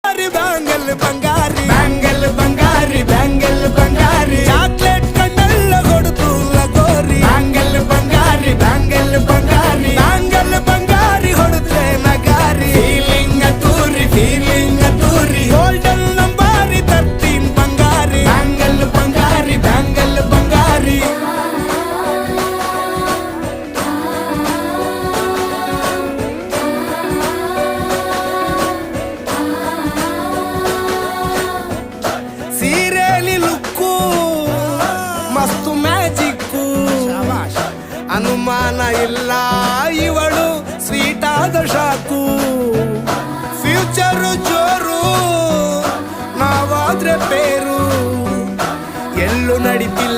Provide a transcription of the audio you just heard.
bangle ಬಂಗಾರಿ bangle ಬಂಗಾರಿ bangle ಬಂಗಾರಿ chocolate ಕಣ್ಣಲ್ಲ ಕೊಡುತ್ತು ಲಗೋರಿ bangle ಬಂಗಾರಿ bangle ಬಂಗಾರಿ bangle ಬಂಗಾರಿ ಹೊಡೆದ್ರೆ ನಗಾರಿ feeling ತೂರಿ golden ನಂಬಾರಿ 13 ಬಂಗಾರಿ bangle ಬಂಗಾರಿ bangle ಬಂಗಾರಿ ಸೀರೆಲಿ look ಮಸ್ತು magic ಅನುಮಾನ ಇಲ್ಲ ಇವಳು ಸ್ವೀಟ್ ಆದ ಶಾಕು ಫ್ಯೂಚರು ಜೋರು ನಾವಾದ್ರೆ ಬೇರು ಎಲ್ಲೂ ನಡೀತಿಲ್ಲ